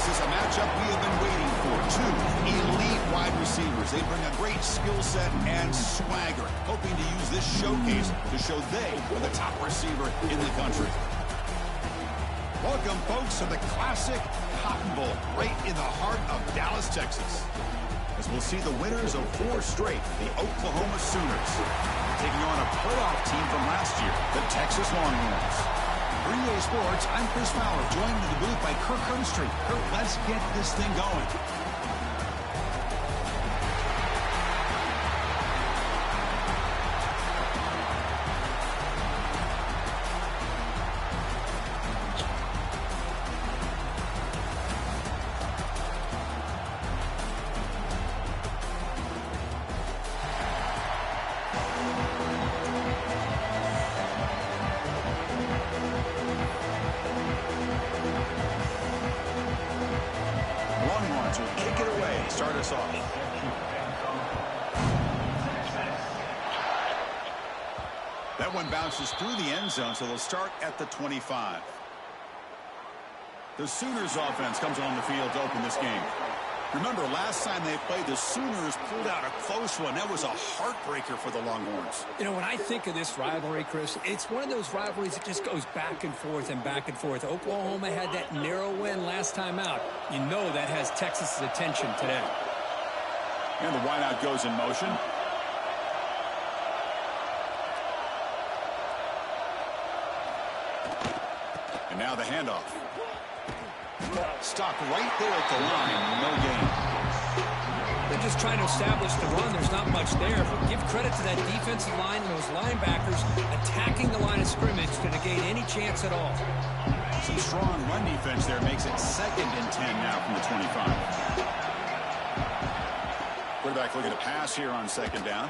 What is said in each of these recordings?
Texas, a matchup we have been waiting for. Two elite wide receivers. They bring a great skill set and swagger, hoping to use this showcase to show they are the top receiver in the country. Welcome, folks, to the classic Cotton Bowl, right in the heart of Dallas, Texas. As we'll see the winners of 4 straight, the Oklahoma Sooners, taking on a playoff team from last year, the Texas Longhorns. For EA Sports, I'm Chris Fowler, joined in the booth by Kirk Herbstreit. Kirk, let's get this thing going. Longhorns will kick it away and start us off. That one bounces through the end zone, so they'll start at the 25. The Sooners offense comes on the field to open this game. Remember, last time they played, the Sooners pulled out a close one. That was a heartbreaker for the Longhorns. You know, when I think of this rivalry, Chris, it's one of those rivalries that just goes back and forth and back and forth. Oklahoma had that narrow win last time out. You know that has Texas's attention today. And the wideout goes in motion. And now the handoff. Stop right there at the line. No gain. They're just trying to establish the run. There's not much there. But give credit to that defensive line and those linebackers attacking the line of scrimmage to negate any chance at all. Some strong run defense there makes it 2nd and 10 now from the 25. Quarterback looking to pass here on 2nd down.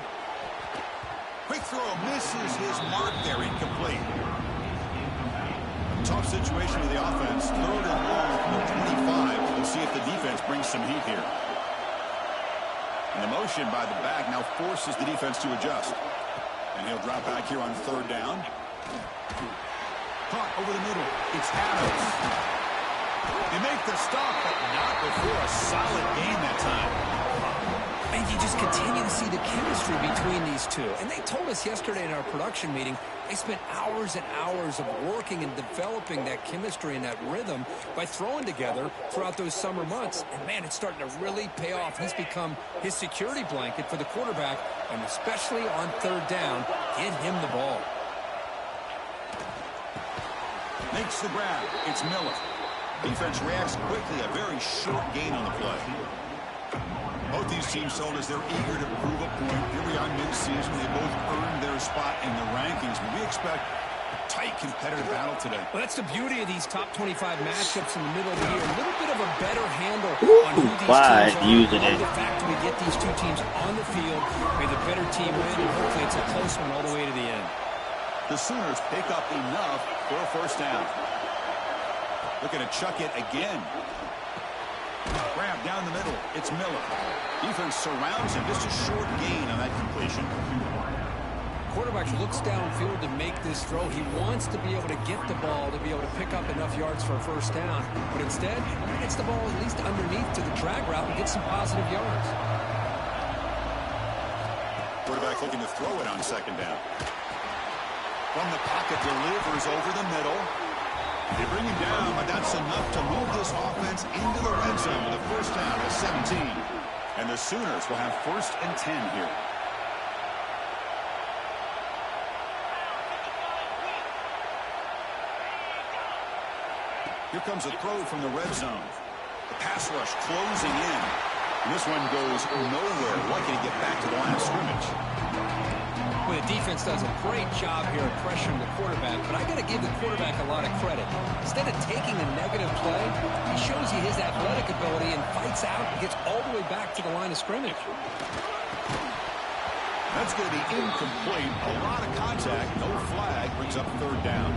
Quick throw misses his mark there, incomplete. Tough situation with the offense. 3rd and long from the 25. We'll see if the defense brings some heat here. And the motion by the back now forces the defense to adjust. And he'll drop back here on 3rd down. Caught over the middle. It's Adams. They make the stop, but not before a solid gain that time. And you just continue to see the chemistry between these two. And they told us yesterday in our production meeting, they spent hours and hours of working and developing that chemistry and that rhythm by throwing together throughout those summer months. And, man, it's starting to really pay off. He's become his security blanket for the quarterback, and especially on 3rd down, get him the ball. Makes the grab. It's Miller. Defense reacts quickly. A very short gain on the play. Both these teams told us they're eager to prove a point. Here we are mid-season. They both earned their spot in the rankings. But we expect a tight competitive battle today. Well, that's the beauty of these top 25 matchups in the middle of the year. A little bit of a better handle on who these teams are. The fact that we get these two teams on the field, may the better team win, and hopefully it's a close one all the way to the end. The Sooners pick up enough for a 1st down. Looking to chuck it again. Grab down the middle. It's Miller. Defense surrounds him. Just a short gain on that completion. Quarterback looks downfield to make this throw. He wants to be able to get the ball to be able to pick up enough yards for a 1st down. But instead, he gets the ball at least underneath to the drag route and gets some positive yards. Quarterback looking to throw it on 2nd down. From the pocket, delivers over the middle. They bring him down, but that's enough to move this offense into the red zone with a 1st down at 17. And the Sooners will have 1st and 10 here. Here comes a throw from the red zone. The pass rush closing in. And this one goes nowhere. Lucky to get back to the line of scrimmage. Well, the defense does a great job here of pressuring the quarterback, but I got to give the quarterback a lot of credit. Instead of taking a negative play, he shows you his athletic ability and fights out and gets all the way back to the line of scrimmage. That's going to be incomplete. A lot of contact. No flag. Brings up 3rd down.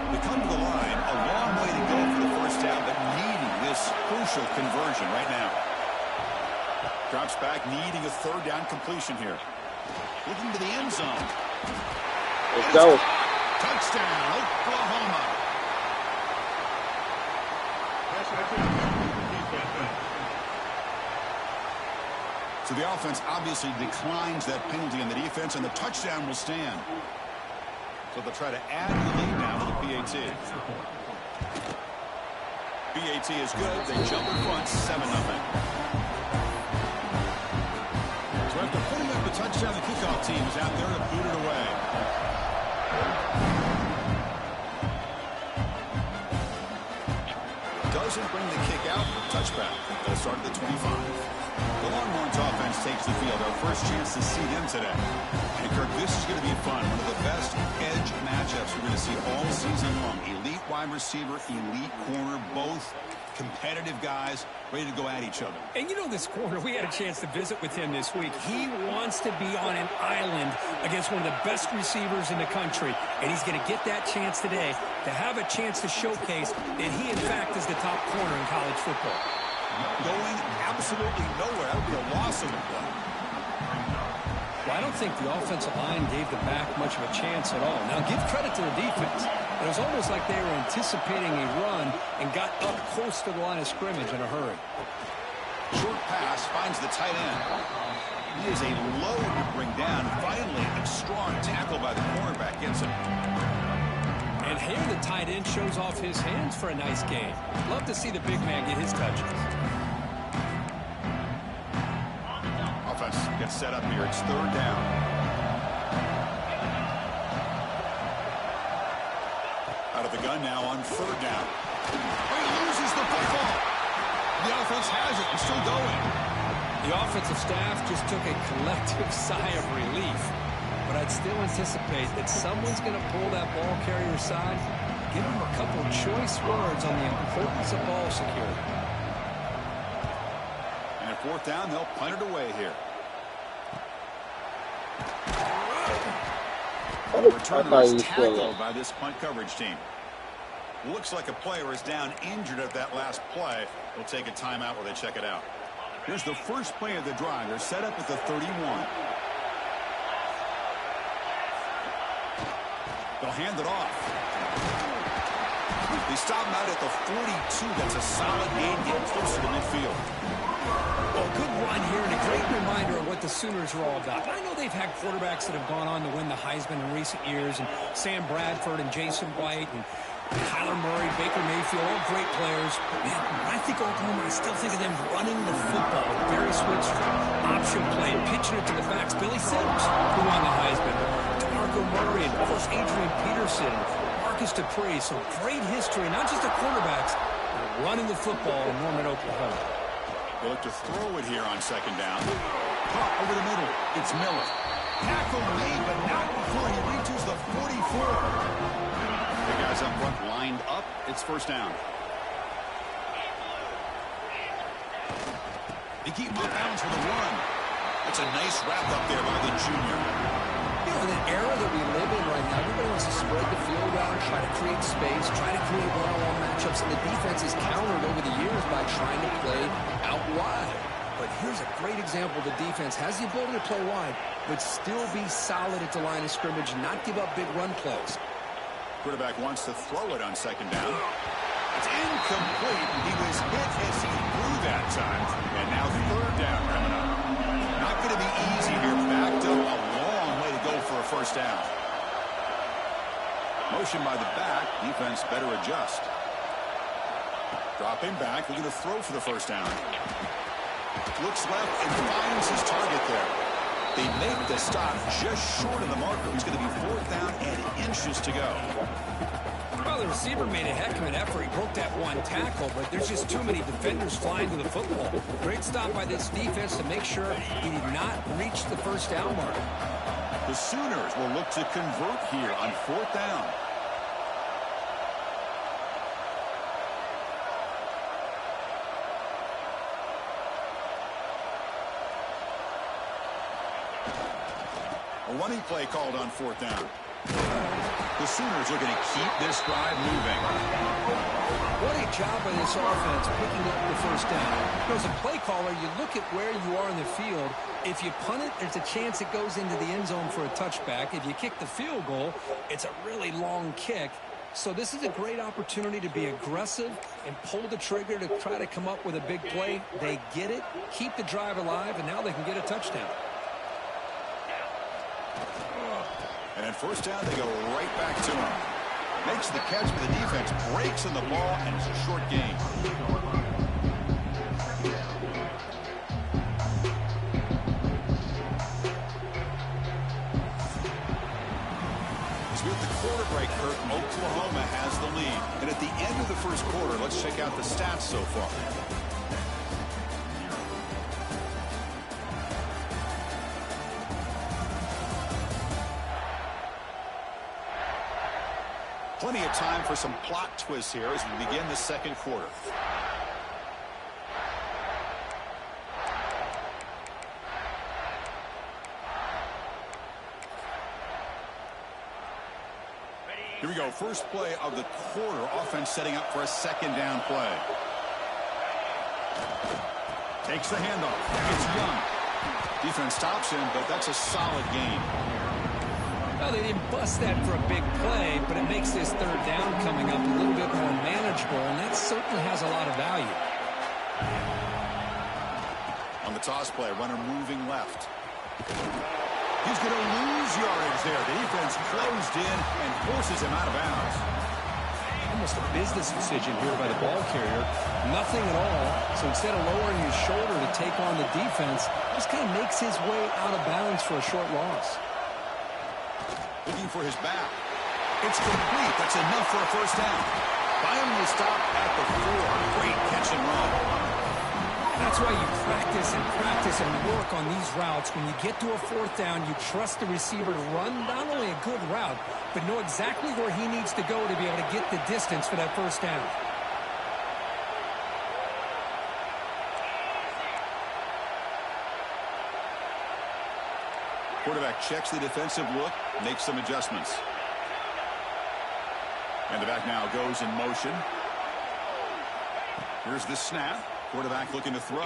They come to the line. A long way to go for the 1st down, but needing this crucial conversion right now. Drops back, needing a 3rd down completion here. Looking to the end zone. Let's go. Touchdown, Oklahoma. So the offense obviously declines that penalty in the defense, and the touchdown will stand. So they'll try to add the lead now with the PAT. PAT is good. They jump in front, 7-0. So after putting up the touchdown, the kickoff team is out there to boot it away. Doesn't bring the kick out. Touchback. They'll start at the 25. The Longhorns offense takes the field. Our first chance to see them today. And Kirk, this is going to be fun. One of the best edge matchups we're going to see all season long. Elite wide receiver, elite corner, both competitive guys ready to go at each other. And you know this corner, we had a chance to visit with him this week. He wants to be on an island against one of the best receivers in the country. And he's going to get that chance today to have a chance to showcase that he, in fact, is the top corner in college football. Going absolutely nowhere. That would be a loss of the play. Well, I don't think the offensive line gave the back much of a chance at all. Now, give credit to the defense. It was almost like they were anticipating a run and got up close to the line of scrimmage in a hurry. Short pass finds the tight end. He is a load to bring down. Finally, a strong tackle by the cornerback gets him. And here the tight end shows off his hands for a nice game. Love to see the big man get his touches. Offense gets set up here. It's third down. Out of the gun now on third down. He loses the football. The offense has it and still going. The offensive staff just took a collective sigh of relief. But I'd still anticipate that someone's going to pull that ball carrier aside, give him a couple choice words on the importance of ball security. And at fourth down, they'll punt it away here. The returner is tackled by this punt coverage team. Looks like a player is down injured at that last play. They'll take a timeout while they check it out. Here's the first play of the drive. They're set up at the 31. They'll hand it off. They stop him out at the 42. That's a solid gain, getting closer to midfield. Well, good run here and a great reminder of what the Sooners are all about. I know they've had quarterbacks that have gone on to win the Heisman in recent years, and Sam Bradford and Jason White and Kyler Murray, Baker Mayfield, all great players. Man, when I think Oklahoma, I still think of them running the football. Barry Switzer, option play, pitching it to the backs. Billy Sims, who won the Heisman. DeMarco Murray, and of course Adrian Peterson, Marcus Dupree. So great history, not just the quarterbacks, but running the football in Norman, Oklahoma. They look to throw it here on second down. Caught over the middle. It's Miller. Tackle made, but not before he reaches the 44. The guys up front lined up. It's first down. They keep him off bounds for the run. That's a nice wrap up there by the junior. You know, in an era that we live in right now, everybody wants to spread the field out, try to create space, try to create one-on-one matchups, and the defense is countered over the years by trying to play out wide. But here's a great example. The defense has the ability to play wide, but still be solid at the line of scrimmage and not give up big run plays. Quarterback wants to throw it on second down. It's incomplete. He was hit as he threw that time. And now third down coming up. Not going to be easy here. Backed up a long way to go for a first down. Motion by the back. Defense better adjust. Dropping back. We're going to throw for the first down. Looks left and finds his target there. They make the stop just short of the marker. It's going to be fourth down and inches to go. Well, the receiver made a heck of an effort. He broke that one tackle, but there's just too many defenders flying to the football. Great stop by this defense to make sure he did not reach the first down mark. The Sooners will look to convert here on fourth down. A running play called on fourth down. The Sooners are going to keep this drive moving. What a job by this offense picking up the first down. As a play caller, you look at where you are in the field. If you punt it, there's a chance it goes into the end zone for a touchback. If you kick the field goal, it's a really long kick. So this is a great opportunity to be aggressive and pull the trigger to try to come up with a big play. They get it, keep the drive alive, and now they can get a touchdown. And at first down, they go right back to him. Makes the catch, but the defense breaks in the ball, and it's a short gain. With the quarter break, Kirk, Oklahoma has the lead. And at the end of the first quarter, let's check out the stats so far. Plenty of time for some plot twists here as we begin the second quarter. Here we go. First play of the quarter. Offense setting up for a second down play. Takes the handoff. It's Young. Defense stops him, but that's a solid gain. Well, they didn't bust that for a big play, but it makes this third down coming up a little bit more manageable, and that certainly has a lot of value. On the toss play, runner moving left. He's going to lose yardage there. The defense closed in and forces him out of bounds. Almost a business decision here by the ball carrier. Nothing at all. So instead of lowering his shoulder to take on the defense, just kind of makes his way out of bounds for a short loss. Looking for his back. It's complete. That's enough for a first down. Finally stop at the 4. Great catch and run. That's why you practice and work on these routes. When you get to a fourth down, you trust the receiver to run not only a good route, but know exactly where he needs to go to be able to get the distance for that first down. Quarterback checks the defensive look, makes some adjustments. And the back now goes in motion. Here's the snap. Quarterback looking to throw. He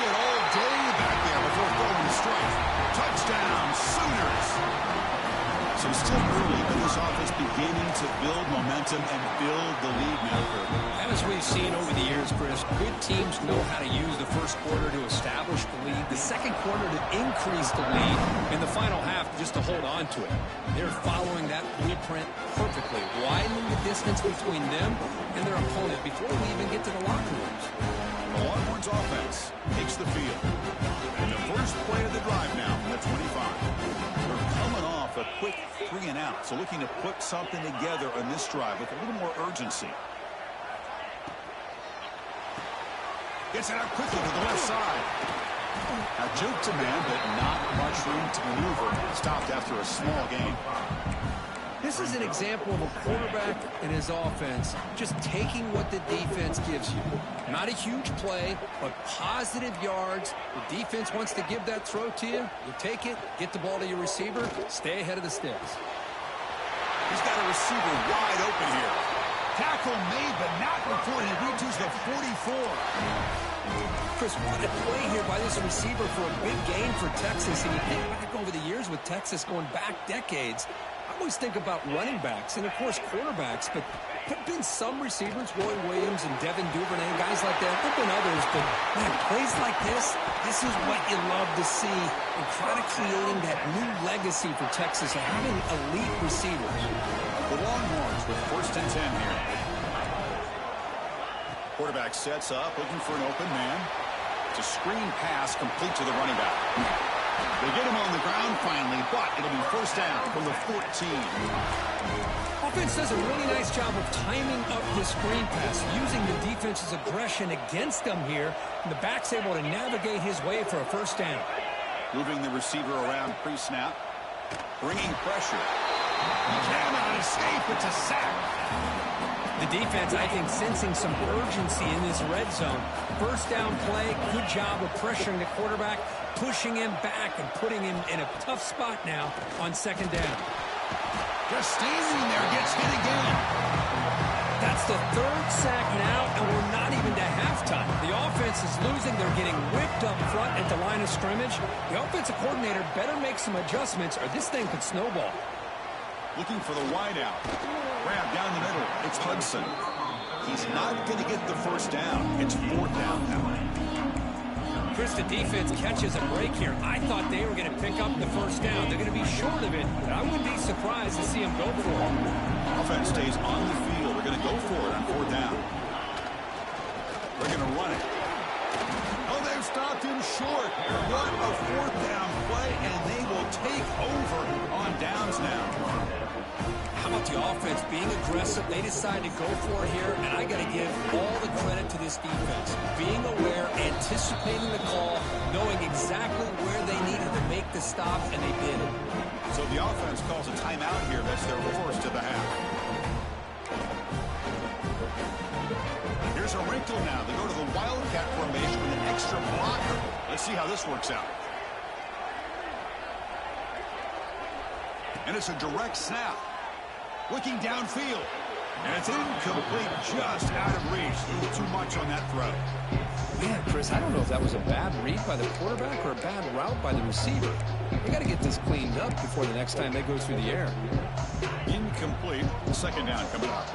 had all day back there before throwing the strike. Touchdown, Sooners! So still early, but this offense beginning to build momentum and build the lead now. As we've seen over the years, Chris, good teams know how to use the first quarter to establish the lead, the second quarter to increase the lead, and the final half just to hold on to it. They're following that blueprint perfectly, widening the distance between them and their opponent before we even get to the locker rooms. The Longhorns offense takes the field. And the first play of the drive now from the 25. They're coming off a quick 3 and out, so looking to put something together on this drive with a little more urgency. Gets it out quickly to the left side. Now juke to man, but not much room to maneuver. Stopped after a small gain. This is an example of a quarterback and his offense just taking what the defense gives you. Not a huge play, but positive yards. The defense wants to give that throw to you. You take it, get the ball to your receiver, stay ahead of the sticks. He's got a receiver wide open here. Tackle made, but not before he reaches the 44. Chris, what a play here by this receiver for a big gain for Texas. And you think back over the years with Texas going back decades, I always think about running backs and, of course, quarterbacks, but there have been some receivers, Roy Williams and Devin Duvernay, guys like that. There have been others, but, man, plays like this is what you love to see and try to creating that new legacy for Texas of having elite receivers. The Longhorns with first and 10 here. Quarterback sets up, looking for an open man. It's a screen pass complete to the running back. They get him on the ground finally, but it'll be first down from the 14. Offense does a really nice job of timing up the screen pass, using the defense's aggression against them here, and the back's able to navigate his way for a first down. Moving the receiver around pre-snap, bringing pressure. Cannot escape, it's a sack. The defense, I think, sensing some urgency in this red zone. First down play, good job of pressuring the quarterback, pushing him back and putting him in a tough spot now on second down. Just standing there, gets hit again. That's the third sack now, and we're not even to halftime. The offense is losing. They're getting whipped up front at the line of scrimmage. The offensive coordinator better make some adjustments or this thing could snowball. Looking for the wide out. Grab down the middle. It's Hudson. He's not going to get the first down. It's 4th down now. Chris, the defense catches a break here. I thought they were going to pick up the first down. They're going to be short of it, but I wouldn't be surprised to see them go for it. Offense stays on the field. They're going to go for it on 4th down. They're going to run it. Oh, they've stopped him short. What a 4th down play, and they will take over on downs now. How about the offense being aggressive? They decide to go for it here, and I got to give all the credit to this defense. Being aware, anticipating the call, knowing exactly where they needed to make the stop, and they did it. So the offense calls a timeout here. That's their first of the half. Here's a wrinkle now. They go to the Wildcat formation with an extra blocker. Let's see how this works out. And it's a direct snap. Looking downfield. And it's incomplete, just out of reach. A little too much on that throw. Man, Chris, I don't know if that was a bad read by the quarterback or a bad route by the receiver. They got to get this cleaned up before the next time they go through the air. Incomplete. 2nd down coming up.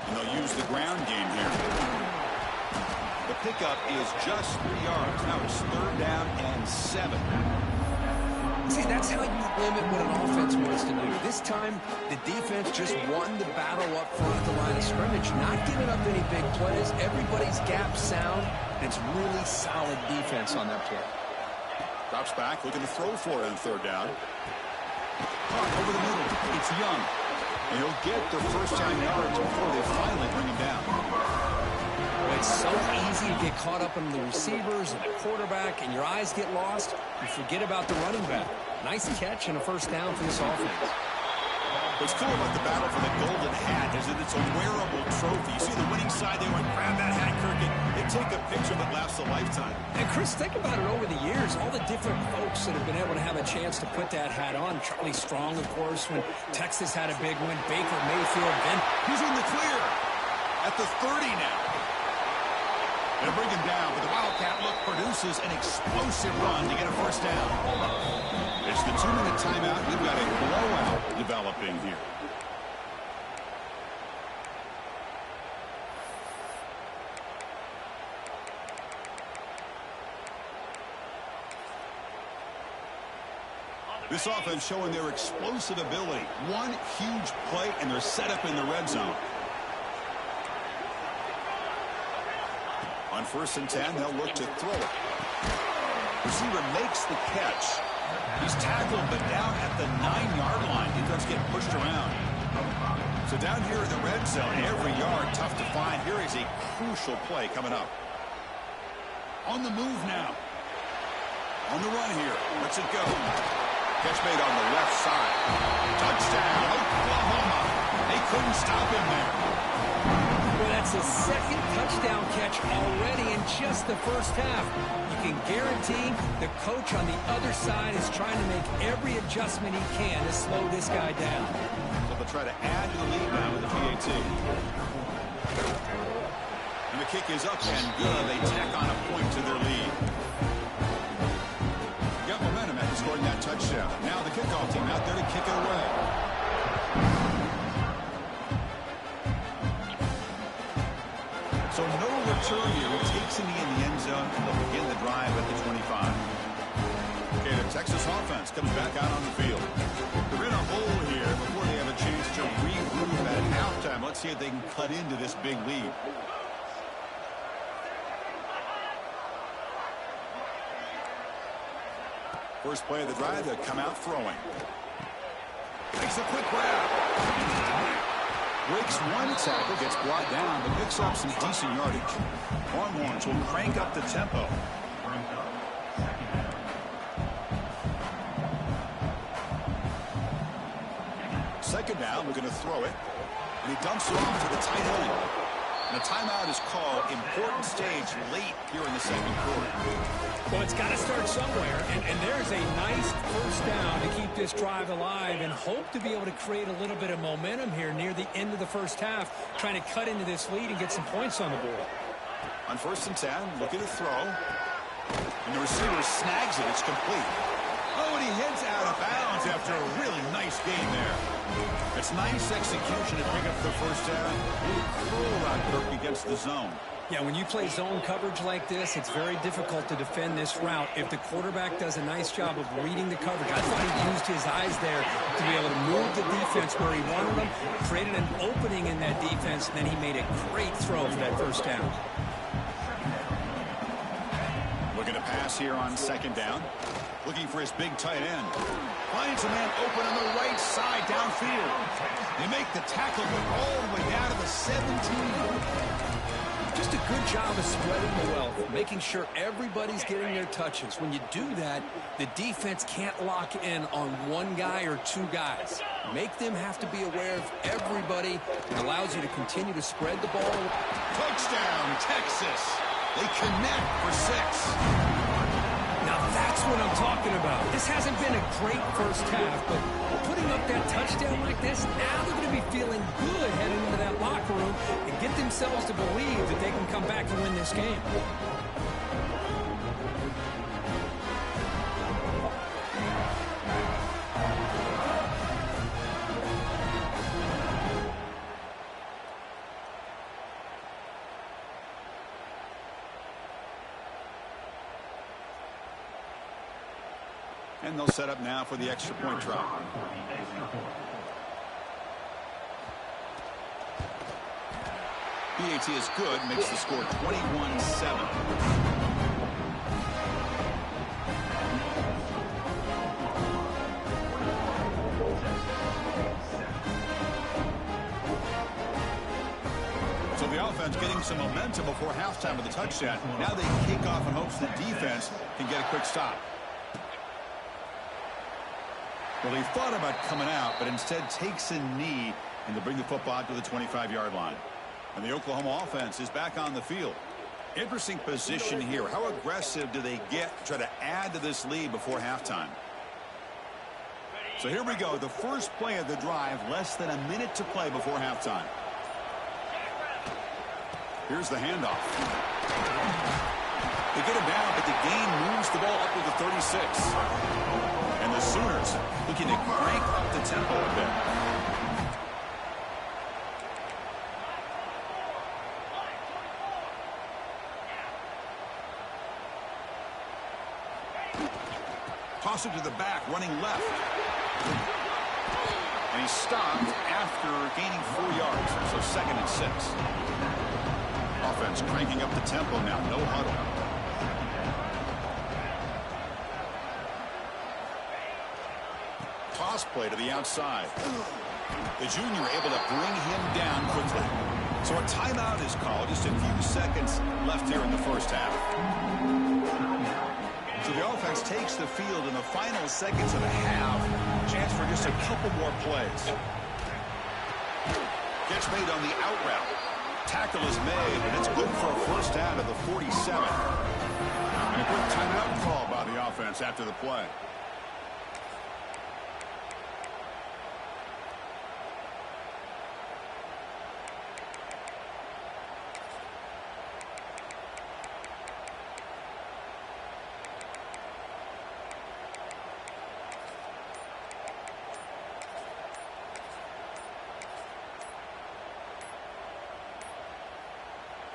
And they'll use the ground game here. The pickup is just 3 yards. Now it's 3rd down and 7. See, that's how you limit what an offense wants to do. This time, the defense just won the battle up front at the line of scrimmage, not giving up any big plays. Everybody's gap sound. It's really solid defense on that play. Drops back, looking to throw for it on 3rd down. Caught over the middle. It's Young. And he'll get the first down yards before they finally bring him down. It's so easy to get caught up in the receivers and the quarterback, and your eyes get lost. You forget about the running back. Nice catch and a first down for this offense. What's cool about the battle for the golden hat is that it's a wearable trophy. You see the winning side, they went, grab that hat, Kirk, and they take a picture that lasts a lifetime. And Chris, think about it over the years, all the different folks that have been able to have a chance to put that hat on. Charlie Strong, of course, when Texas had a big win. Baker Mayfield, then he's in the clear at the 30 now. They'll bring him down, but the Wildcat look produces an explosive run to get a first down. It's the 2-minute timeout. We've got a blowout developing here. This offense showing their explosive ability. One huge play, and they're set up in the red zone. On 1st and 10, they'll look to throw it. Receiver makes the catch. He's tackled, but down at the 9-yard line. Defense getting pushed around. So down here in the red zone, every yard tough to find. Here is a crucial play coming up. On the move now. On the run here. Let's it go. Catch made on the left side. Touchdown, Oklahoma. They couldn't stop him there. Well, that's a 2nd touchdown catch already in just the first half. You can guarantee the coach on the other side is trying to make every adjustment he can to slow this guy down. So they'll try to add to the lead now with the PAT. And the kick is up and good. They tack on a point to their lead. Got momentum after scoring that touchdown. Now the kickoff team out there to kick it away. So no return here. It takes him in the end zone, and they'll begin the drive at the 25. Okay, the Texas offense comes back out on the field. They're in a hole here before they have a chance to regroup at halftime. Let's see if they can cut into this big lead. First play of the drive, they'll come out throwing. Makes a quick grab. Breaks one tackle, gets brought down, but picks up some decent yardage. Longhorns will crank up the tempo. Second down, we're going to throw it. And he dumps it off to the tight end. And a timeout is called. Important stage late here in the 2nd quarter. Well, it's got to start somewhere, and there's a nice first down to keep this drive alive and hope to be able to create a little bit of momentum here near the end of the first half, trying to cut into this lead and get some points on the board. On 1st and 10, looking to throw. And the receiver snags it. It's complete. Oh, and he heads out of bounds after a really nice game there. It's nice execution to pick up the first down. Throw around Kirk against the zone. Yeah, when you play zone coverage like this, it's very difficult to defend this route. If the quarterback does a nice job of reading the coverage, I thought he used his eyes there to be able to move the defense where he wanted them, created an opening in that defense, and then he made a great throw for that first down. Looking to pass here on second down. Looking for his big tight end. Finds a man open on the right side downfield. They make the tackle, but all the way down to the 17. Just a good job of spreading the wealth, making sure everybody's getting their touches. When you do that, the defense can't lock in on one guy or two guys. Make them have to be aware of everybody. It allows you to continue to spread the ball. Touchdown, Texas. They connect for 6. Now that's what I'm talking about. This hasn't been a great first half, but putting up that touchdown like this, now they're going to be feeling good heading into that locker room and get themselves to believe that they can come back and win this game. And they'll set up now for the extra point try. BAT is good, makes the score 21-7. So the offense getting some momentum before halftime with the touchdown. Now they kick off in hopes the defense can get a quick stop. Well, he thought about coming out, but instead takes a knee and to bring the football to the 25-yard line. And the Oklahoma offense is back on the field. Interesting position here. How aggressive do they get to try to add to this lead before halftime? So here we go. The first play of the drive, less than a minute to play before halftime. Here's the handoff. They get him down, but the gain moves the ball up to the 36. And the Sooners looking to crank up the tempo a bit. Toss it to the back, running left. And he stopped after gaining 4 yards, so 2nd and 6. Offense cranking up the tempo now, no huddle. Toss play to the outside. The junior able to bring him down quickly. So a timeout is called. Just a few seconds left here in the first half. So the offense takes the field in the final seconds of the half. Chance for just a couple more plays. Gets made on the out route. Tackle is made, and it's good for a first down at the 47. And a quick timeout call by the offense after the play.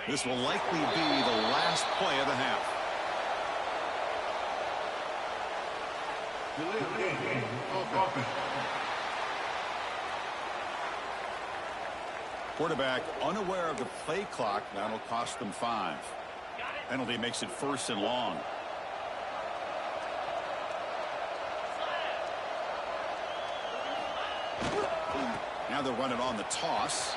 This will likely be the last play of the half. Quarterback unaware of the play clock. That'll cost them 5. Penalty makes it 1st and long. Now they'll run it on the toss.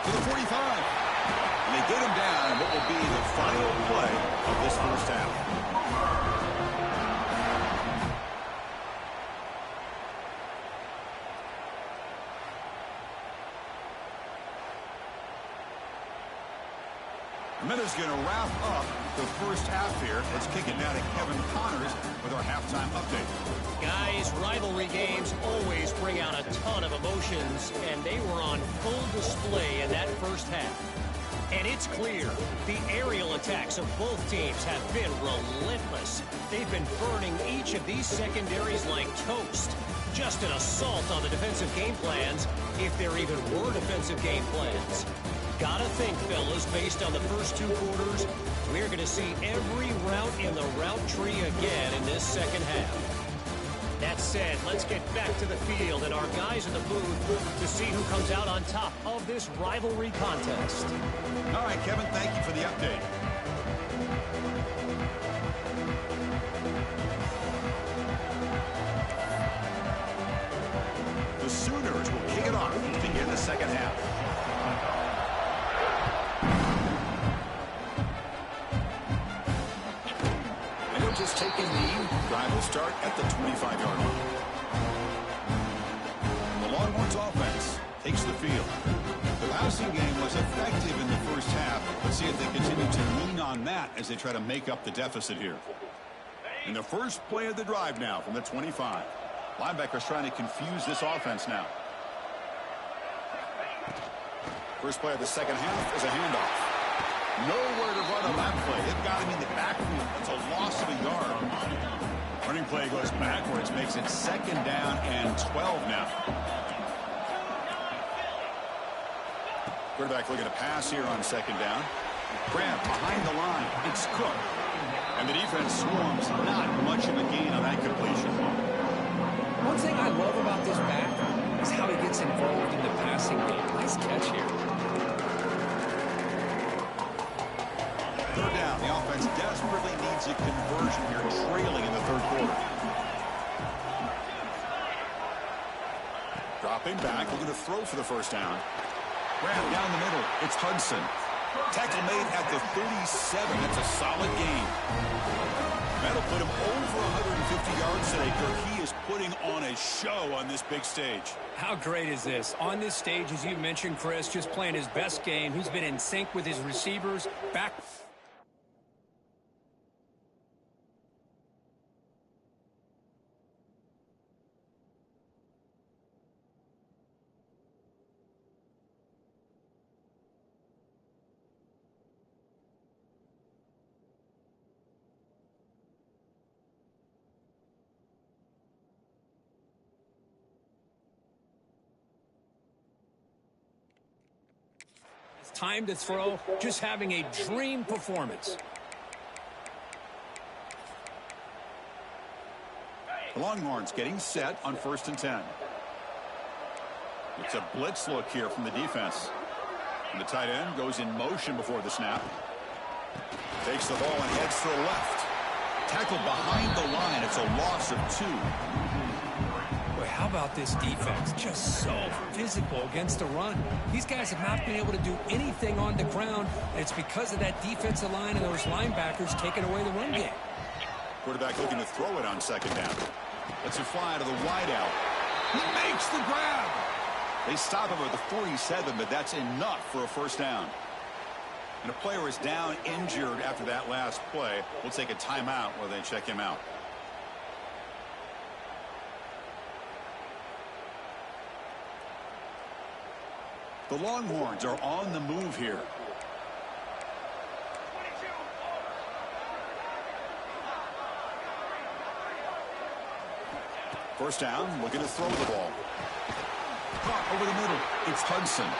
To the 45. And they get him down. What will be the final play of this first half. The minute's going to wrap up the first half here. Let's kick it now to Kevin Connors with our halftime update. Guys, rivalry games always bring out a ton of emotions, and they were on full display in that first half. And it's clear, the aerial attacks of both teams have been relentless. They've been burning each of these secondaries like toast. Just an assault on the defensive game plans, if there even were defensive game plans. Gotta think, fellas, based on the first 2 quarters, we're going to see every route in the route tree again in this second half. That said, let's get back to the field and our guys in the booth to see who comes out on top of this rivalry contest. All right, Kevin, thank you for the update. The Sooners will kick it off to begin the second half. And they'll just take a knee. Drive will start at the 25-yard line. The Longhorns offense takes the field. The passing game was effective in the first half. Let's see if they continue to lean on that as they try to make up the deficit here. In the first play of the drive now from the 25. Linebackers trying to confuse this offense now. First play of the second half is a handoff. Nowhere to run on that play. They've got him in the backfield. It's a loss of a yard. Running play goes backwards, makes it 2nd down and 12 now. Quarterback looking to pass here on 2nd down. Grant behind the line. It's Cook. And the defense swarms. Not much of a gain on that completion. One thing I love about this back is how he gets involved in the passing game. Nice catch here. 3rd down. The offense desperately needs a conversion here, trailing in the 3rd quarter. Dropping back, looking to throw for the 1st down. Grab down the middle. It's Hudson. Tackle made at the 37. That's a solid gain. That'll put him over 150 yards today, Kirk. He is putting on a show on this big stage. How great is this? On this stage, as you mentioned, Chris, just playing his best game. He's been in sync with his receivers. Back. Time to throw, just having a dream performance. The Longhorns getting set on 1st and 10. It's a blitz look here from the defense. And the tight end goes in motion before the snap. Takes the ball and heads to the left. Tackled behind the line. It's a loss of 2. Boy, how about this defense? Just so physical against the run. These guys have not been able to do anything on the ground, and it's because of that defensive line and those linebackers taking away the run game. Quarterback looking to throw it on 2nd down. Lets it fly to the wideout. He makes the grab. They stop him at the 47, but that's enough for a 1st down. And a player is down injured after that last play. We'll take a timeout while they check him out. The Longhorns are on the move here. First down, looking to throw the ball. Caught over the middle. It's Hudson.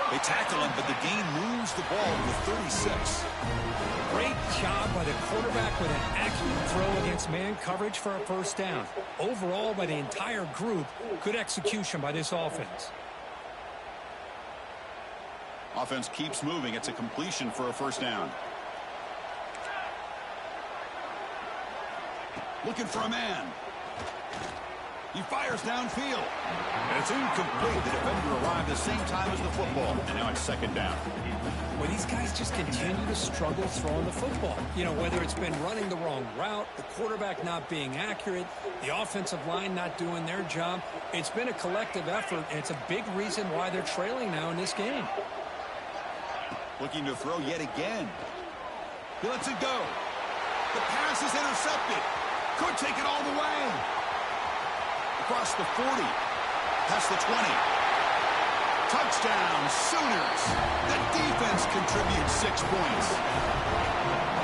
They tackle him, but the gain moves the ball to the 36. Great job by the quarterback with an accurate throw against man coverage for a 1st down. Overall, by the entire group, good execution by this offense. Offense keeps moving. It's a completion for a 1st down. Looking for a man. He fires downfield. And it's incomplete. The defender arrived the same time as the football. And now it's 2nd down. Well, these guys just continue to struggle throwing the football. You know, whether it's been running the wrong route, the quarterback not being accurate, the offensive line not doing their job. It's been a collective effort, and it's a big reason why they're trailing now in this game. Looking to throw yet again. He lets it go. The pass is intercepted. Could take it all the way. Across the 40. Past the 20. Touchdown, Sooners. The defense contributes 6 points.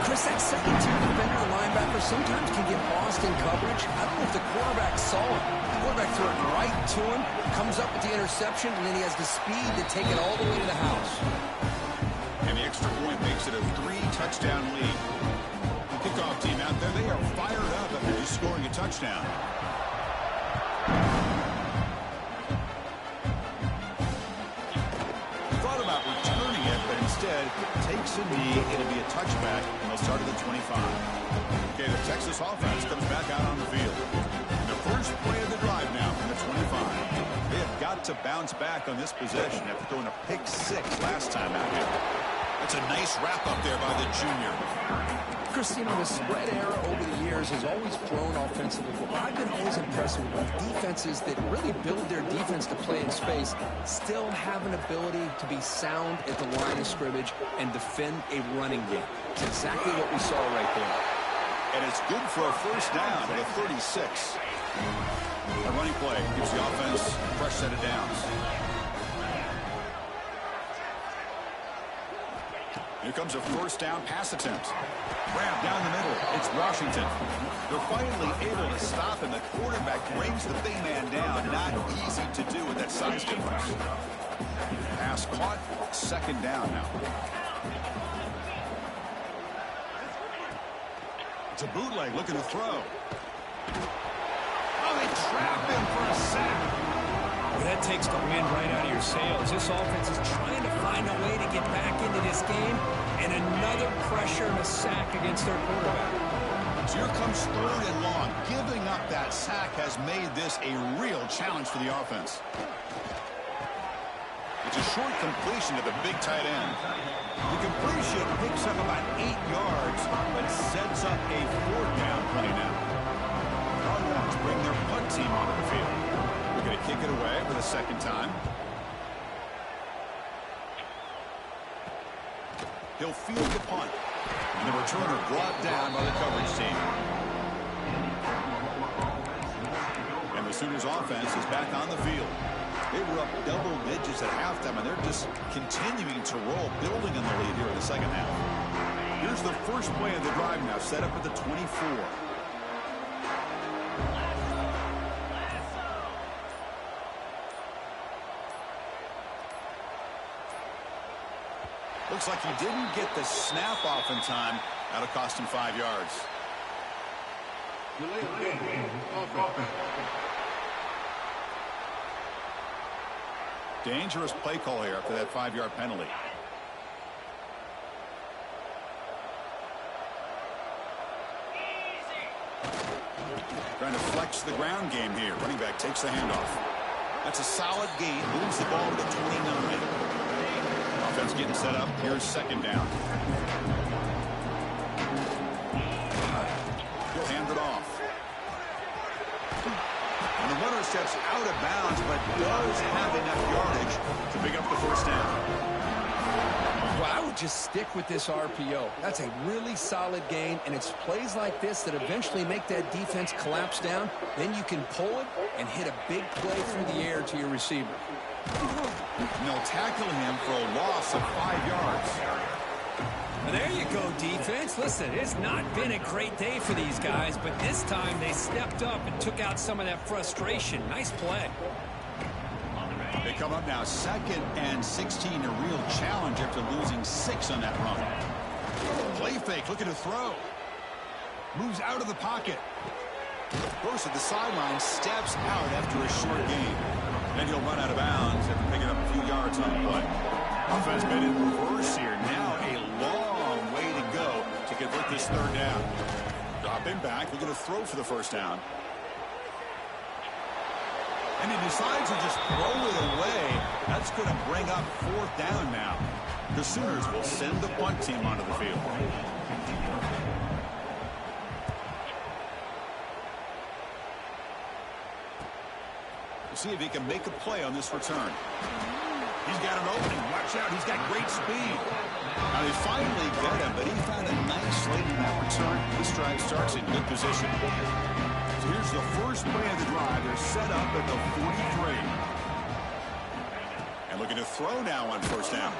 Chris, that second-tier defender, the linebacker, sometimes can get lost in coverage. I don't know if the quarterback saw it. The quarterback threw it right to him, comes up with the interception, and then he has the speed to take it all the way to the house. And the extra point makes it a 3-touchdown lead. Kickoff team out there, they are fired up after just scoring a touchdown. Thought about returning it, but instead takes a knee. It'll be a touchback, and they'll start at the 25. Okay, the Texas offense comes back out on the field. And the first play of the drive now from the 25. They have got to bounce back on this possession after throwing a pick 6 last time out here. That's a nice wrap up there by the junior. Chris, you know, the spread era over the years has always grown offensively. But I've been always impressed with defenses that really build their defense to play in space, still have an ability to be sound at the line of scrimmage and defend a running game. It's exactly what we saw right there. And it's good for a first down at a 36. A running play gives the offense a fresh set of downs. Here comes a first down pass attempt. Grab down the middle. It's Washington. They're finally able to stop him. The quarterback brings the big man down. Not easy to do with that size difference. Pass caught. Second down now. It's a bootleg looking to throw. Oh, they trap him for a sack. Well, that takes the wind right out of your sails. This offense is trying to find a way to get back into this game, and another pressure and a sack against their quarterback. So here comes 3rd and long. Giving up that sack has made this a real challenge for the offense. It's a short completion to the big tight end. The completion picks up about 8 yards, but sets up a 4th down play now. Longhorns bring their punt team onto the field. We're going to kick it away for the second time. He'll field the punt. And the returner brought down by the coverage team. And the Sooners offense is back on the field. They were up double digits at halftime, and they're just continuing to roll, building on the lead here in the second half. Here's the first play of the drive now, set up at the 24. Looks like he didn't get the snap off in time. That'll cost him 5 yards. Dangerous play call here after that 5-yard penalty. Trying to flex the ground game here. Running back takes the handoff. That's a solid gain. Moves the ball to the 29. Offense getting set up. Here's second down. He'll hand it off. And the runner steps out of bounds, but does have enough yardage to pick up the first down. Well, I would just stick with this RPO. That's a really solid gain, and it's plays like this that eventually make that defense collapse down. Then you can pull it and hit a big play through the air to your receiver. And they'll tackle him for a loss of 5 yards. Well, there you go, defense. Listen, it's not been a great day for these guys, but this time they stepped up and took out some of that frustration. Nice play. They come up now 2nd and 16, a real challenge after losing 6 on that run. Play fake, looking to throw. Moves out of the pocket. Goes to the sideline, steps out after a short gain. Then he'll run out of bounds after picking up a few yards on the play. Offense made it reverse here. Now a long way to go to convert this 3rd down. Drop him back. Looking to throw for the first down. And he decides to just throw it away. That's going to bring up 4th down now. The Sooners will send the punt team onto the field. We'll see if he can make a play on this return. He's got an opening. Watch out. He's got great speed. Now they finally get him, but he found a nice late in that return. This drive starts in good position. So here's the first play of the drive. They're set up at the 43. And Looking to throw now on first down.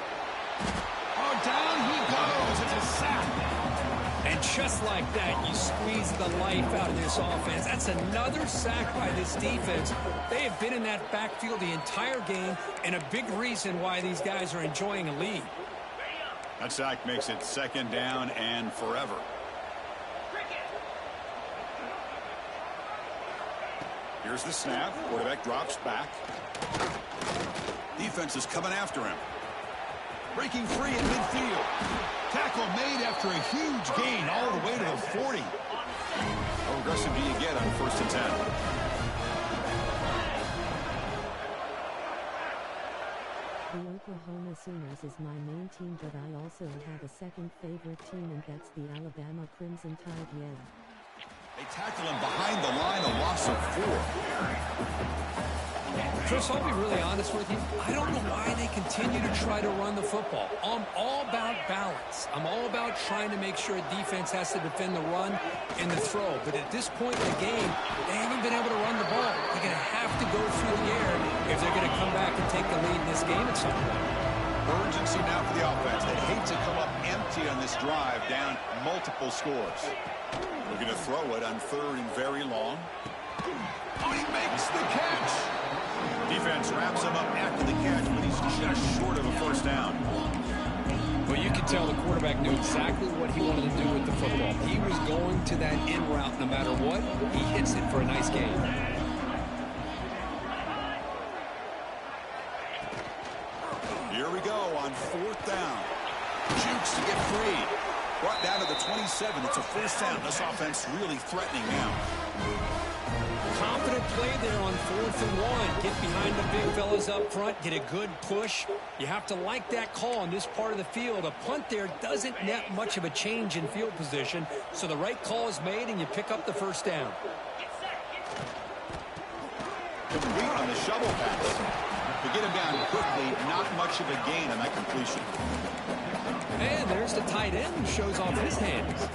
Oh, down he goes. It's a sack. And just like that, you squeeze the life out of this offense. That's another sack by this defense. They have been in that backfield the entire game, and a big reason why these guys are enjoying a lead. That sack makes it second down and forever. Here's the snap. Quarterback drops back. Defense is coming after him. Breaking free in midfield. Tackle made after a huge gain all the way to the 40. How aggressive do you get on first and 10? The Oklahoma Sooners is my main team, but I also have a second favorite team, and that's the Alabama Crimson Tide. Yeah. They tackle him behind the line, a loss of 4. Chris, I'll be really honest with you. I don't know why they continue to try to run the football. I'm all about balance. I'm all about trying to make sure a defense has to defend the run and the throw. But at this point in the game, they haven't been able to run the ball. They're going to have to go through the air if they're going to come back and take the lead in this game at some point. Urgency now for the offense. They hate to come up empty on this drive, down multiple scores. Looking to throw it on third and very long. Oh, he makes the catch. Defense wraps him up after the catch, but he's just short of a first down. Well, you can tell the quarterback knew exactly what he wanted to do with the football. He was going to that in route no matter what. He hits it for a nice gain. Here we go on fourth down. Jukes to get free. Brought down to the 27. It's a first down. This offense really threatening now. Confident play there on 4th and 1. Get behind the big fellas up front. Get a good push. You have to like that call on this part of the field. A punt there doesn't net much of a change in field position. So the right call is made, and you pick up the first down. Complete on the shovel pass. To get him down quickly, not much of a gain on that completion. And there's the tight end who shows off his hands.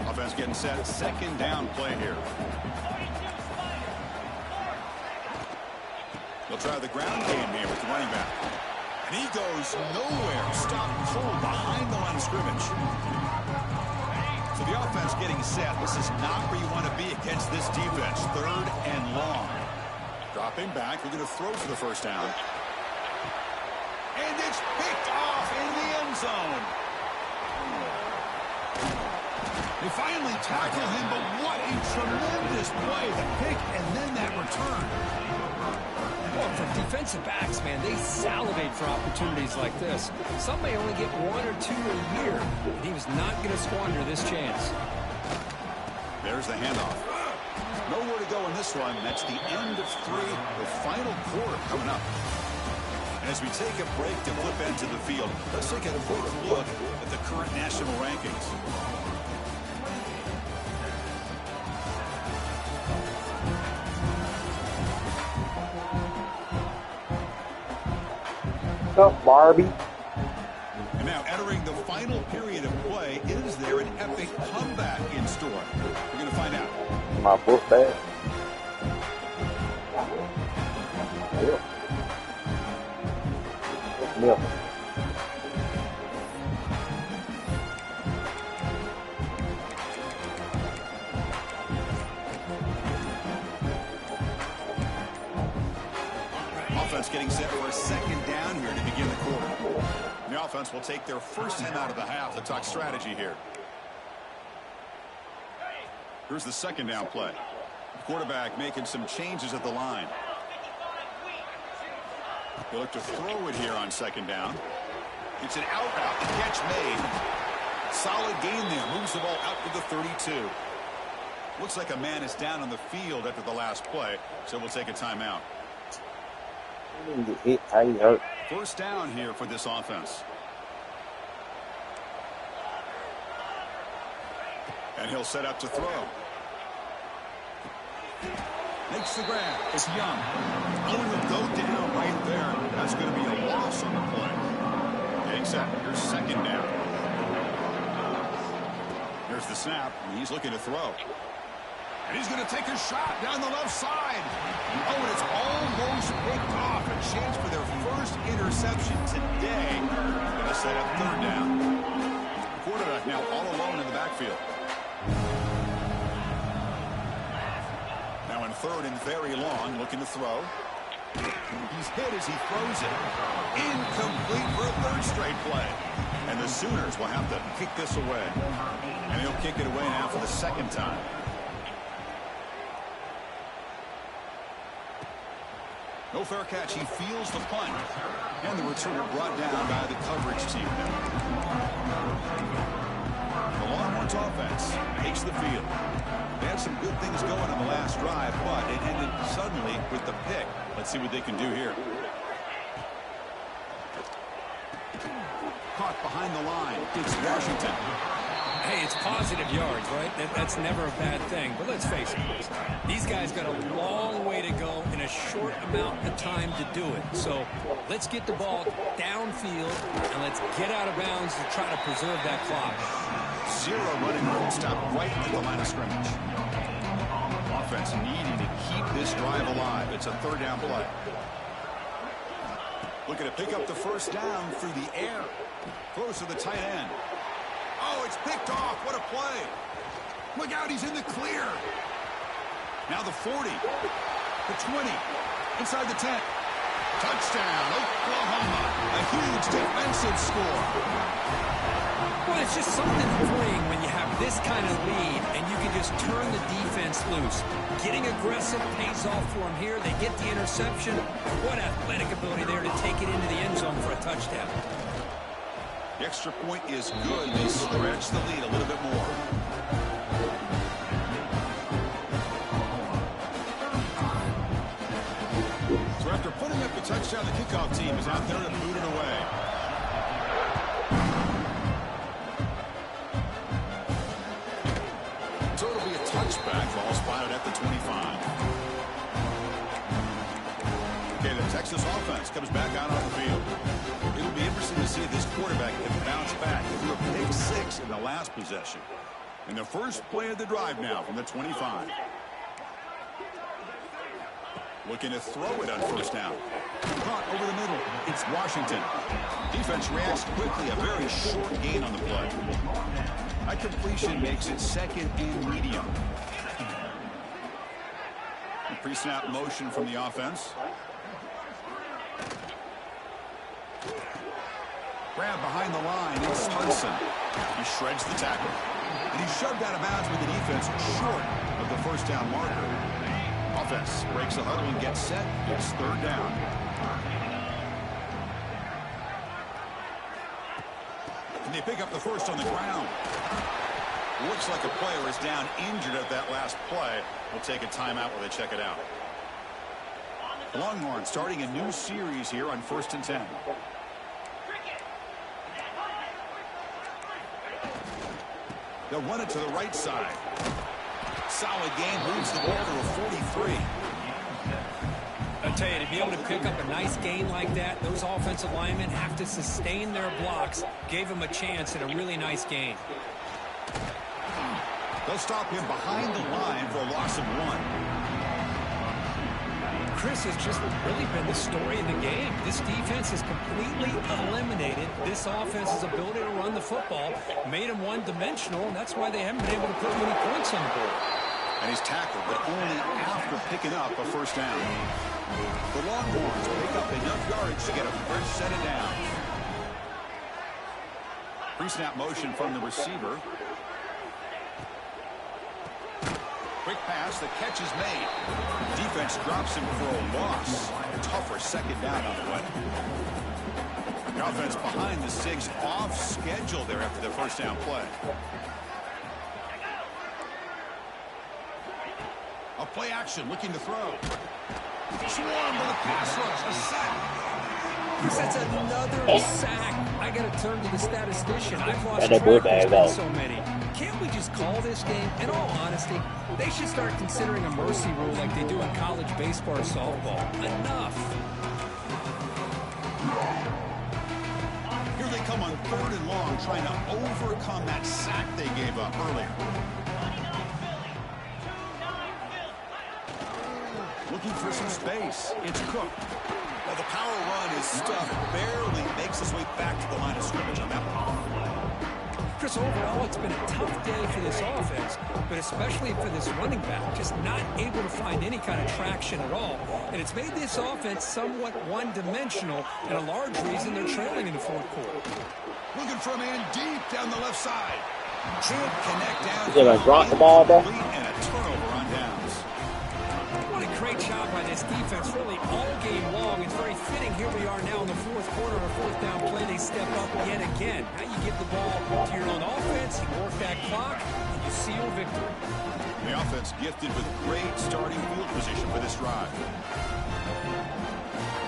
Offense getting set. Second down play here. They'll try the ground game here with the running back. And he goes nowhere. Stopped cold behind the line of scrimmage. So the offense getting set. This is not where you want to be against this defense. Third and long. Dropping back. We're going to throw for the first down. And it's picked off in the end zone. They finally tackle him, but what a tremendous play. The pick and then that return. Well, for defensive backs, man, they salivate for opportunities like this. Some may only get 1 or 2 a year, and he was not going to squander this chance. There's the handoff. Nowhere to go in this one. That's the end of 3, the final quarter coming up. And as we take a break to flip into the field, let's take a quick look at the current national rankings. What's up, Barbie? And now entering the final period of play, is there an epic comeback in store? We're going to find out. My book bag. Yeah. It's milk. Offense getting set for a second down here to begin the quarter. The offense will take their first time out of the half to talk strategy here. Here's the second down play. The quarterback making some changes at the line. They look to throw it here on second down. It's an out route. The catch made. Solid gain there. Moves the ball out to the 32. Looks like a man is down on the field after the last play, so we'll take a timeout. First down here for this offense. And he'll set up to throw. Makes the grab. It's Young. Oh, he'll go down right there. That's going to be a loss on the play. Getting set. Here's second down. Here's the snap. And he's looking to throw. And he's going to take a shot down the left side. Oh, and it's almost picked off. A chance for their first interception today. Going to set up third down. Quarterback now all alone in the backfield. Now in third and very long, looking to throw. He's hit as he throws it. Incomplete for a third straight play. And the Sooners will have to kick this away. And he'll kick it away now for the second time. No fair catch. He feels the punt. And the returner brought down by the coverage team. The Longhorns offense takes the field. They had some good things going on the last drive, but it ended suddenly with the pick. Let's see what they can do here. Caught behind the line. It's Washington. Hey, it's positive yards, right? That's never a bad thing. But let's face it, these guys got a long way to go in a short amount of time to do it. So let's get the ball downfield, and let's get out of bounds to try to preserve that clock. Zero running room. Stop right at the line of scrimmage. Offense needing to keep this drive alive. It's a third down play. Looking to pick up the first down through the air. Throws to the tight end. Oh, it's picked off. What a play. Look out, he's in the clear. Now the 40. The 20. Inside the 10. Touchdown, Oklahoma. A huge defensive score. Well, it's just something freeing when you have this kind of lead and you can just turn the defense loose. Getting aggressive pays off for them here. They get the interception. What athletic ability there to take it into the end zone for a touchdown. The extra point is good. They stretch the lead a little bit more. So after putting up the touchdown, the kickoff team is out there to boot it away. So it'll be a touchback. Ball spotted at the 25. Okay, the Texas offense comes back out on the field. It'll be interesting to see if this quarterback can bounce back. He threw a pick 6 in the last possession. And the first play of the drive now from the 25. Looking to throw it on first down. Caught over the middle. It's Washington. Defense reacts quickly. A very short gain on the play. That completion makes it second and medium. Pre-snap motion from the offense. Grab behind the line. It's Hudson. He shreds the tackle. And he's shoved out of bounds with the defense short of the first down marker. Offense breaks the huddle and gets set. It's third down. And they pick up the first on the ground. Looks like a player is down injured at that last play. We'll take a timeout while they check it out. Longhorns starting a new series here on 1st and 10. They'll run it to the right side. Solid game, moves the ball to a 43. I tell you, to be able to pick up a nice gain like that, those offensive linemen have to sustain their blocks. Gave him a chance at a really nice gain. They'll stop him behind the line for a loss of 1. Chris has just really been the story of the game. This defense has completely eliminated this offense's ability to run the football, made them one-dimensional, and that's why they haven't been able to put many points on the board. And he's tackled, but only after picking up a first down. The Longhorns pick up enough yardage to get a fresh set it down. Pre-snap motion from the receiver. Quick pass, the catch is made. Defense drops him for a loss. Tougher second down on the way. The offense behind the 6, off schedule there after the first down play. A play action, looking to throw. Swarm with a pass rush, a sack. That's another sack. I got to turn to the statistician. I've lost And track. a good There's bag been out. so many. Can't we just call this game? In all honesty, they should start considering a mercy rule like they do in college baseball or softball. Enough. Here they come on 3rd and long, trying to overcome that sack they gave up earlier. looking for some space. It's Cook. Well, the power run is stuffed, barely makes his way back to the line of scrimmage on that one. Chris, overall, it's been a tough day for this offense, but especially for this running back, just not able to find any kind of traction at all. And it's made this offense somewhat one-dimensional, and a large reason they're trailing in the fourth quarter. Looking for a man deep down the left side. Can't connect down. You gonna drop the ball, though? And a turnover on downs. What a great job by this defense, really all game long. It's very fitting. Here we are now in the fourth quarter, a fourth down play. They step up yet again. Now you give the ball to your own offense, you work that clock, and you seal victory. The offense gifted with great starting field position for this drive.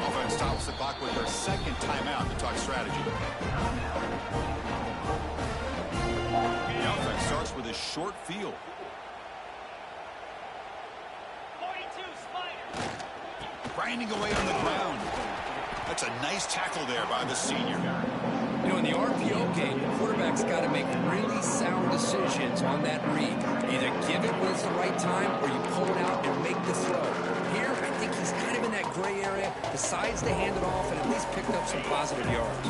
Offense stops the clock with their second timeout to talk strategy. The offense starts with a short field. Grinding away on the ground. That's a nice tackle there by the senior. You know, in the RPO game, the quarterback's got to make really sound decisions on that read. Either give it when it's the right time or you pull it out and make the throw. Here, I think he's kind of in that gray area, decides to hand it off and at least picked up some positive yards.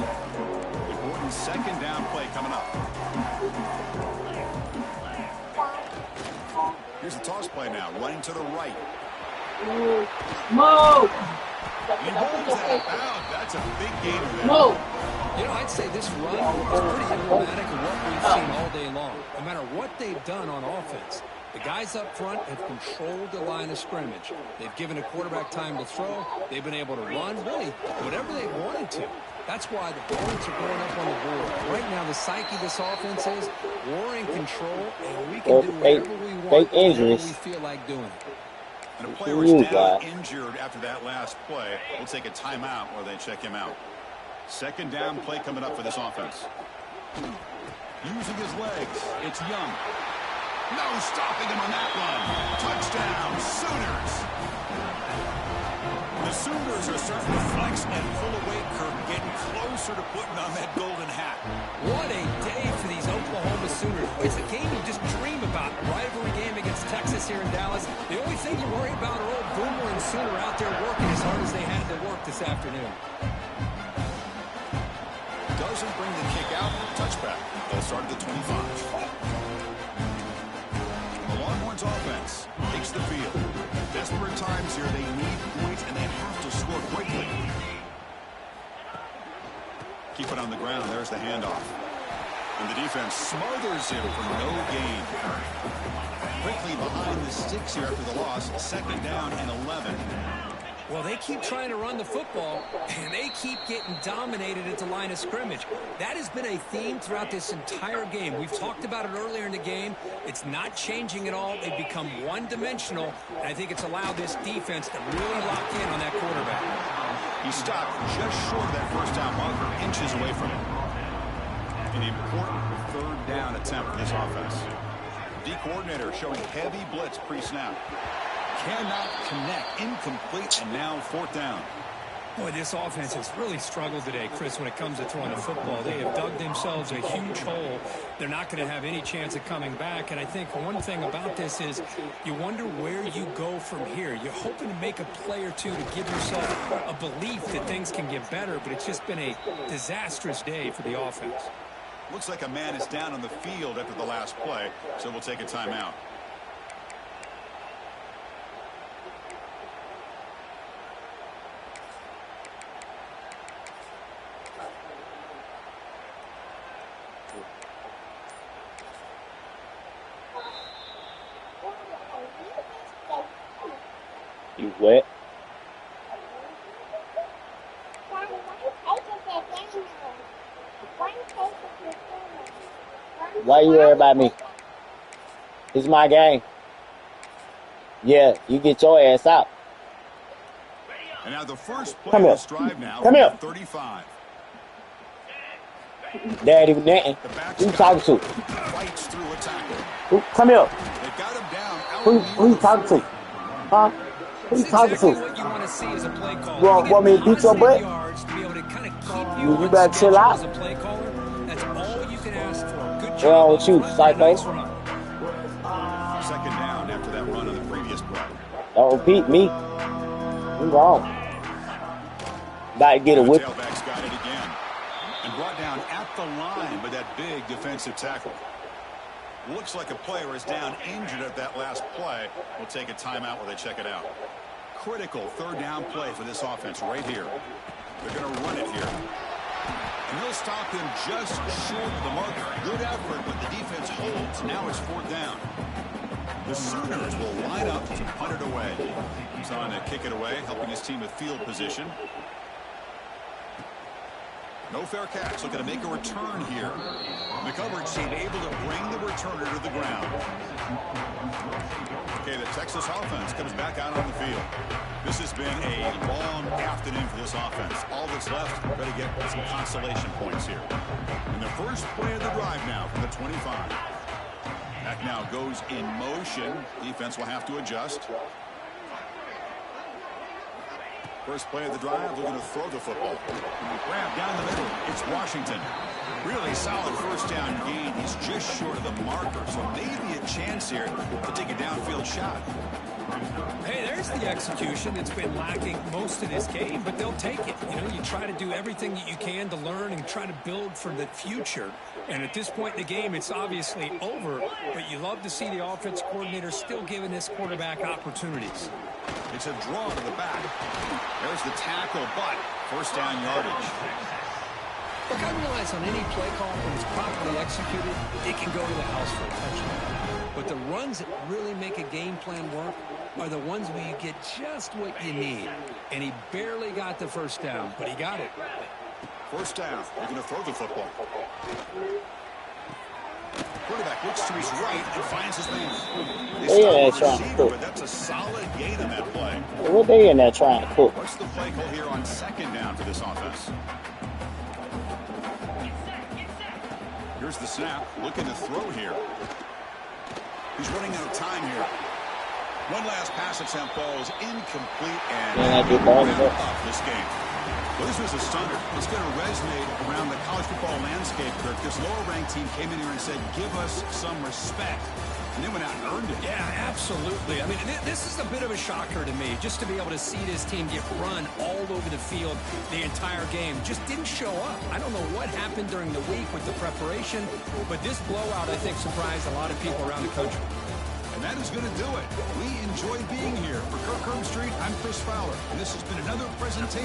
Important second down play coming up. Here's the toss play now, running to the right. Mo! He holds that out. That's a big gain of that. Mo! You know, I'd say this run is pretty emblematic of what we've seen all day long. No matter what they've done on offense, the guys up front have controlled the line of scrimmage. They've given a quarterback time to throw. They've been able to run, really, whatever they wanted to. That's why the points are going up on the board. Right now, the psyche of this offense is we're in control, and we can do whatever we want, whatever we feel like doing. And a player was down injured after that last play. We'll take a timeout while they check him out. Second down play coming up for this offense. Using his legs, it's Young. No stopping him on that one. Touchdown, Sooners. The Sooners are starting to flex and pull away, Kirk, getting closer to putting on that golden hat. What a day for these Oklahoma Sooners. It's a game you just dream about. A rivalry game against Texas here in Dallas. The only thing you worry about are old Boomer and Sooner out there working as hard as they had to work this afternoon. Doesn't bring the kick out. Touchback. They'll start at the 25. The Longhorns offense takes the field. Desperate times here. They need points, and they have to score quickly. Keep it on the ground. There's the handoff. And the defense smothers him for no gain. Quickly behind the sticks here after the loss. Second down and 11. Well, they keep trying to run the football, and they keep getting dominated at the line of scrimmage. That has been a theme throughout this entire game. We've talked about it earlier in the game. It's not changing at all. They've become one-dimensional, and I think it's allowed this defense to really lock in on that quarterback. He stopped just short of that first down marker, inches away from it. An important third down attempt for this offense. D coordinator showing heavy blitz pre-snap. Cannot connect, incomplete, and now fourth down. Boy, this offense has really struggled today, Chris, when it comes to throwing the football. They have dug themselves a huge hole. They're not going to have any chance of coming back. And I think one thing about this is you wonder where you go from here. You're hoping to make a play or two to give yourself a belief that things can get better, but it's just been a disastrous day for the offense. Looks like a man is down on the field after the last play, so we'll take a timeout. You wet? Why you worry about me? It's my game. Yeah, you get your ass out. And now the first play of this drive now. Come here. 35. Daddy, nothing. Who you talking to? Fights through a tackle. Come here. They've got him down. Who you talking to? Huh? Who you talking to? What you want to see as a play caller. Want me to beat your butt? You better chill out. That's all you can ask for. Good What's job. wrong with you, psycho? Second down after that run on the previous play. Don't repeat me. You're wrong. About to get a The whip. tailback's got it again. And brought down at the line with that big defensive tackle. Looks like a player is down injured at that last play. We'll take a timeout while they check it out. Critical third down play for this offense right here. They're going to run it here. And they'll stop him just short of the marker. Good effort, but the defense holds. Now it's fourth down. The Sooners will line up to punt it away. He's on to kick it away, helping his team with field position. No fair catch. Looking to make a return here. The coverage team able to bring the returner to the ground. Okay, the Texas offense comes back out on the field. This has been a long afternoon for this offense. All that's left, better get some consolation points here. And the first play of the drive now from the 25. Back now goes in motion. Defense will have to adjust. First play of the drive, looking to throw the football. Grab down the middle. It's Washington. Really solid first down gain. He's just short of the marker, so maybe a chance here to take a downfield shot. Hey, there's the execution. It's been lacking most of this game, but they'll take it. You know, you try to do everything that you can to learn and try to build for the future. And at this point in the game, it's obviously over, but you love to see the offense coordinator still giving this quarterback opportunities. It's a draw to the back. There's the tackle, but first down yardage. Look, I realize on any play call, when it's properly executed, it can go to the house for a touchdown. But the runs that really make a game plan work are the ones where you get just what you need. And he barely got the first down, but he got it. First down. They're going to throw the football. Quarterback looks to his right and finds his man. That's right. But that's a solid gain on that play. What they in there trying to cook? What's the play call here on second down for this offense? Here's the snap. Looking to throw here. He's running out of time here. One last pass attempt, falls incomplete, and off this game. Well, this was a stunner. It's going to resonate around the college football landscape, Kirk. This lower-ranked team came in here and said, give us some respect. And they went out and earned it. Yeah, absolutely. I mean, this is a bit of a shocker to me, just to be able to see this team get run all over the field the entire game. Just didn't show up. I don't know what happened during the week with the preparation, but this blowout, I think, surprised a lot of people around the country. And that is going to do it. We enjoyed being here. For Kirk Herbstreit, I'm Chris Fowler, and this has been another presentation.